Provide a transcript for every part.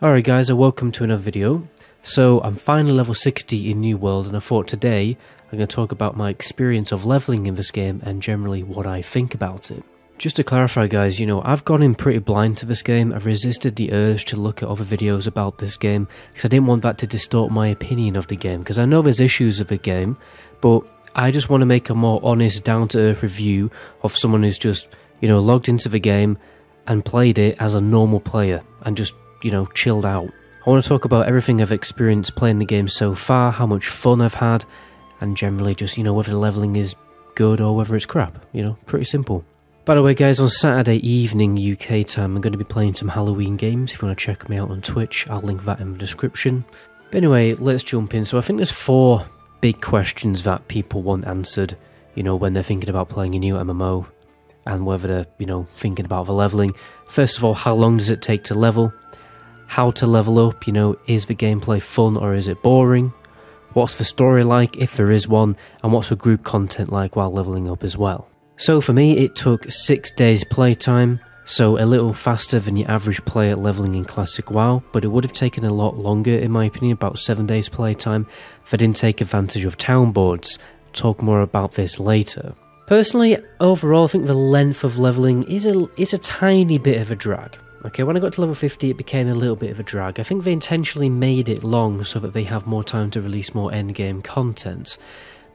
Alright guys, and welcome to another video. So I'm finally level 60 in New World, and I thought today I'm going to talk about my experience of leveling in this game and generally what I think about it. Just to clarify guys, I've gone in pretty blind to this game. I've resisted the urge to look at other videos about this game because I didn't want that to distort my opinion of the game, because I know there's issues with the game, but I just want to make a more honest, down-to-earth review of someone who's just, logged into the game and played it as a normal player and just chilled out. I want to talk about everything I've experienced playing the game so far, how much fun I've had, and generally just, whether the leveling is good or whether it's crap. Pretty simple. By the way guys, on Saturday evening UK time, I'm going to be playing some Halloween games. If you want to check me out on Twitch, I'll link that in the description. But anyway, let's jump in. So I think there's 4 big questions that people want answered, when they're thinking about playing a new MMO, and whether they're, thinking about the leveling. First of all, how long does it take to level? How to level up, is the gameplay fun or is it boring? What's the story like, if there is one? And what's the group content like while leveling up as well? So for me, it took 6 days playtime, so a little faster than your average player leveling in Classic WoW, but it would have taken a lot longer in my opinion, about 7 days playtime, if I didn't take advantage of town boards. Talk more about this later. Personally, overall, I think the length of leveling is a tiny bit of a drag. Okay, when I got to level 50, it became a little bit of a drag. I think they intentionally made it long so that they have more time to release more endgame content.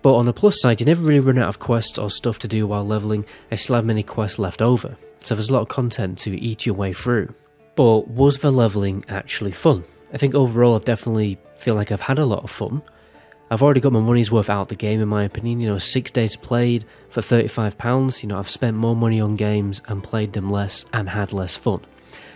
But on the plus side, you never really run out of quests or stuff to do while leveling. I still have many quests left over, so there's a lot of content to eat your way through. But was the leveling actually fun? I think overall, I definitely feel like I've had a lot of fun. I've already got my money's worth out of the game in my opinion. 6 days played for £35. I've spent more money on games and played them less and had less fun.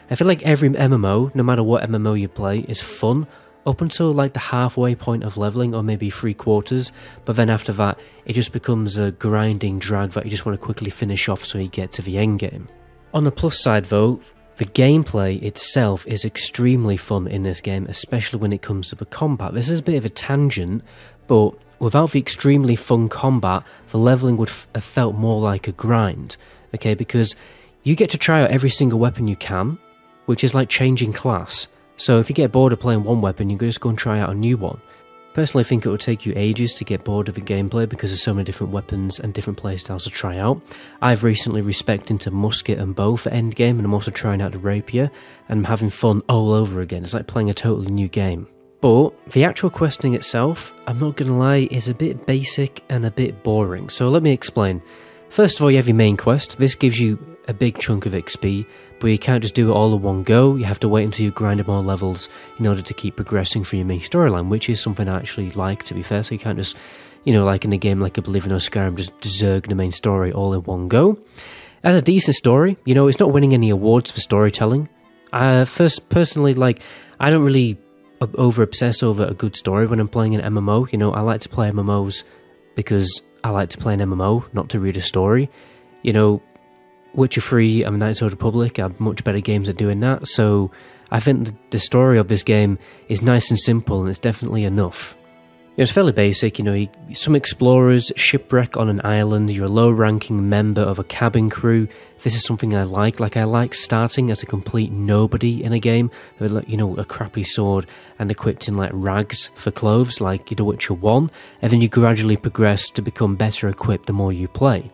I feel like every MMO, no matter what MMO you play, is fun up until like the halfway point of leveling, or maybe 3/4, but then after that it just becomes a grinding drag that you just want to quickly finish off so you get to the end game. On the plus side though, the gameplay itself is extremely fun in this game, especially when it comes to the combat. This is a bit of a tangent, but without the extremely fun combat, the leveling would have felt more like a grind, okay, because you get to try out every single weapon you can, which is like changing class. So if you get bored of playing one weapon, you can just go and try out a new one. Personally, I think it would take you ages to get bored of the gameplay because there's so many different weapons and different playstyles to try out. I've recently respected into musket and bow for endgame, and I'm also trying out the rapier, and I'm having fun all over again. It's like playing a totally new game. But the actual questing itself, I'm not gonna lie, is a bit basic and a bit boring. So let me explain. First of all, you have your main quest. This gives you a big chunk of XP, but you can't just do it all in one go. You have to wait until you grind more levels in order to keep progressing through your main storyline, which is something I actually like, to be fair. So you can't just, like in a game like Oblivion or Skyrim, just zerg the main story all in one go. It has a decent story. It's not winning any awards for storytelling. Personally, I don't really over-obsess over a good story when I'm playing an MMO. I like to play MMOs because I like to play an MMO, not to read a story. Witcher 3 and Knights of the Republic are much better games at doing that, so I think the story of this game is nice and simple, and it's definitely enough. It's fairly basic, some explorers shipwreck on an island, you're a low-ranking member of a cabin crew. This is something I like I like starting as a complete nobody in a game, with a crappy sword and equipped in rags for clothes, like The Witcher 1, and then you gradually progress to become better equipped the more you play.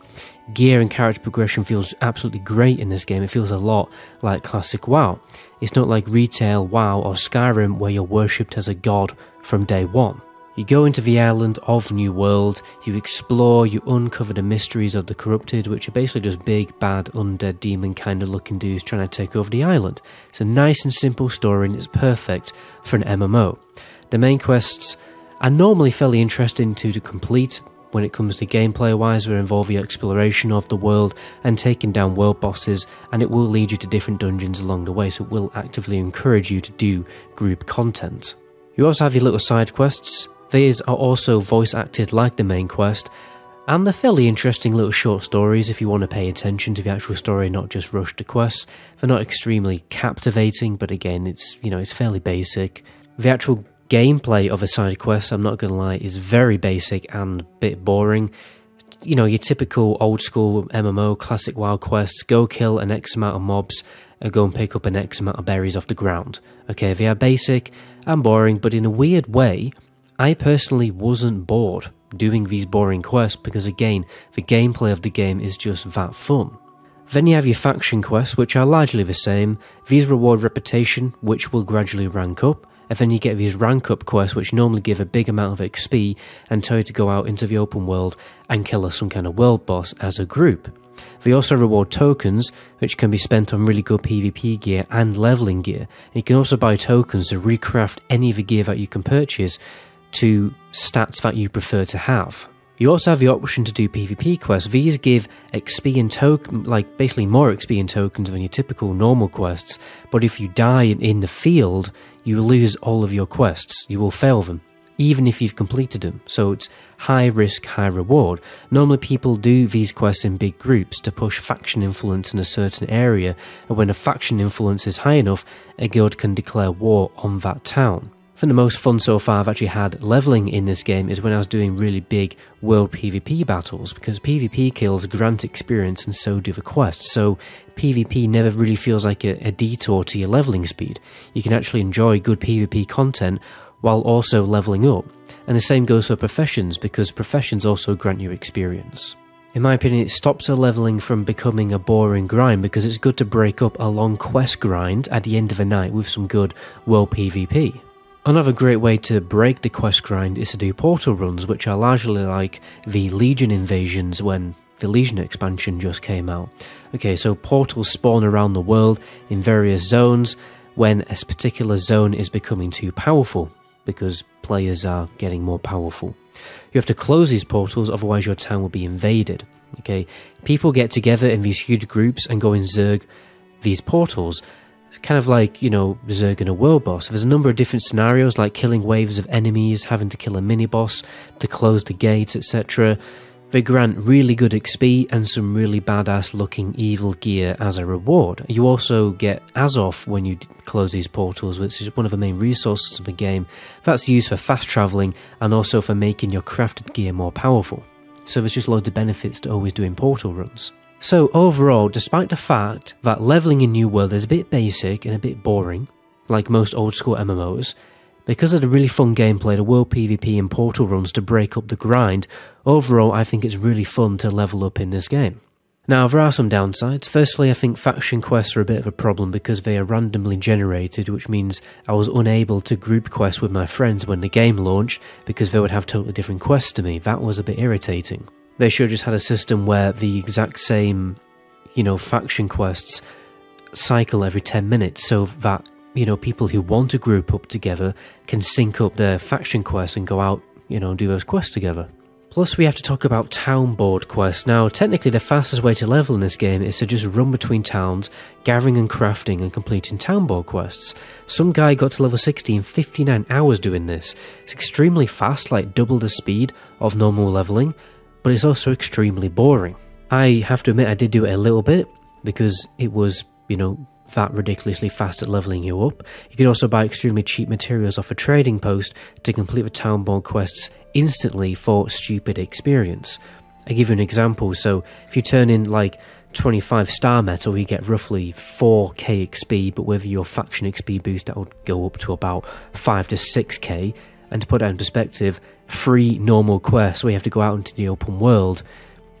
Gear and character progression feels absolutely great in this game. It feels a lot like Classic WoW. It's not like retail WoW or Skyrim where you're worshipped as a god from day one. You go into the island of New World, you explore, you uncover the mysteries of the corrupted, which are basically just big, bad, undead demon kind of looking dudes trying to take over the island. It's a nice and simple story, and it's perfect for an MMO. The main quests are normally fairly interesting to complete. When it comes to gameplay wise, they involve your exploration of the world and taking down world bosses, and it will lead you to different dungeons along the way, so it will actively encourage you to do group content. You also have your little side quests. These are also voice acted like the main quest, and they're fairly interesting little short stories if you want to pay attention to the actual story, not just rush the quests. They're not extremely captivating, but again, it's fairly basic. The actual gameplay of a side quest, I'm not gonna lie, is very basic and a bit boring. Your typical old school MMO classic WoW quests: go kill an X amount of mobs go and pick up an X amount of berries off the ground. Okay, they are basic and boring, but in a weird way, I personally wasn't bored doing these boring quests because, again, the gameplay of the game is just that fun. Then you have your faction quests, which are largely the same. These reward reputation, which will gradually rank up, and then you get these rank up quests, which normally give a big amount of XP and tell you to go out into the open world and kill some kind of world boss as a group. They also reward tokens, which can be spent on really good PvP gear and leveling gear. And you can also buy tokens to recraft any of the gear that you can purchase to stats that you prefer to have. You also have the option to do PvP quests. These give XP in token, like basically more XP in tokens than your typical normal quests, but if you die in the field, you lose all of your quests. You will fail them, even if you've completed them. So it's high risk, high reward. Normally people do these quests in big groups to push faction influence in a certain area, and when a faction influence is high enough, a guild can declare war on that town. I think the most fun so far I've actually had leveling in this game is when I was doing really big world PvP battles, because PvP kills grant experience and so do the quests, so PvP never really feels like a detour to your leveling speed. You can actually enjoy good PvP content while also leveling up, and the same goes for professions, because professions also grant you experience. In my opinion, it stops the leveling from becoming a boring grind, because it's good to break up a long quest grind at the end of the night with some good world PvP. Another great way to break the quest grind is to do portal runs, which are largely like the Legion invasions when the Legion expansion just came out. Okay, so portals spawn around the world in various zones when a particular zone is becoming too powerful, because players are getting more powerful. You have to close these portals, otherwise your town will be invaded. Okay, people get together in these huge groups and go and zerg these portals. Kind of like, you know, zerging a world boss. There's a number of different scenarios, like killing waves of enemies, having to kill a mini-boss to close the gates, etc. They grant really good XP and some really badass looking evil gear as a reward. You also get Azov when you close these portals, which is one of the main resources of the game. That's used for fast travelling and also for making your crafted gear more powerful. So there's just loads of benefits to always doing portal runs. So overall, despite the fact that leveling in New World is a bit basic and a bit boring, like most old school MMOs, because of the really fun gameplay, the world PvP and portal runs to break up the grind, overall I think it's really fun to level up in this game. Now there are some downsides. Firstly, I think faction quests are a bit of a problem because they are randomly generated, which means I was unable to group quests with my friends when the game launched because they would have totally different quests to me. That was a bit irritating. They should have just had a system where the exact same, you know, faction quests cycle every 10 minutes so that, you know, people who want to group up together can sync up their faction quests and go out, you know, and do those quests together. Plus we have to talk about town board quests. Now technically the fastest way to level in this game is to just run between towns, gathering and crafting and completing town board quests. Some guy got to level 60 in 59 hours doing this. It's extremely fast, like double the speed of normal leveling, but it's also extremely boring. I have to admit I did do it a little bit, because it was, you know, that ridiculously fast at leveling you up. You can also buy extremely cheap materials off a trading post to complete the town board quests instantly for stupid experience. I give you an example. So if you turn in like 25 star metal, you get roughly 4k XP, but with your faction XP boost that would go up to about 5 to 6k. And to put that in perspective, 3 normal quests where you have to go out into the open world,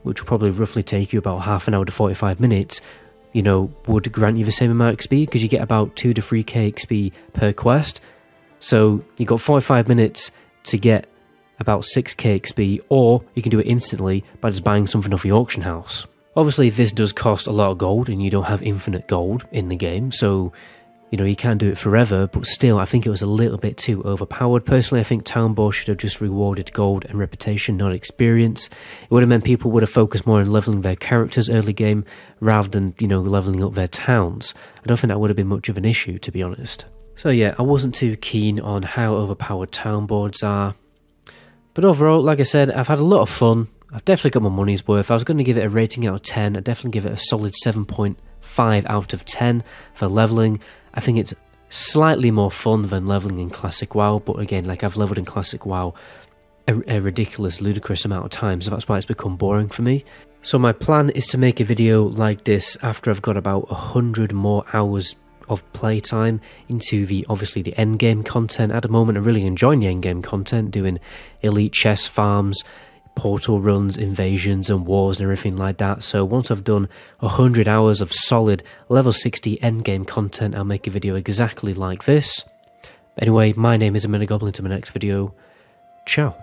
which will probably roughly take you about half an hour to 45 minutes, you know, would grant you the same amount of XP, because you get about 2 to 3k XP per quest. So you got 45 minutes to get about 6k XP, or you can do it instantly by just buying something off the auction house. Obviously this does cost a lot of gold, and you don't have infinite gold in the game, so you know, you can't do it forever, but still, I think it was a little bit too overpowered. Personally, I think town board should have just rewarded gold and reputation, not experience. It would have meant people would have focused more on leveling their characters early game, rather than, you know, leveling up their towns. I don't think that would have been much of an issue, to be honest. So yeah, I wasn't too keen on how overpowered town boards are. But overall, like I said, I've had a lot of fun. I've definitely got my money's worth. I was going to give it a rating out of 10. I'd definitely give it a solid 7.5 out of 10 for leveling. I think it's slightly more fun than leveling in Classic WoW, but again, like I've leveled in Classic WoW a ridiculous, ludicrous amount of times, so that's why it's become boring for me. So my plan is to make a video like this after I've got about 100 more hours of playtime into obviously the endgame content. At the moment I'm really enjoying the endgame content, doing elite chest farms, portal runs, invasions and wars and everything like that. So once I've done 100 hours of solid level 60 endgame content, I'll make a video exactly like this. Anyway, my name is MetaGoblin. To my next video, ciao.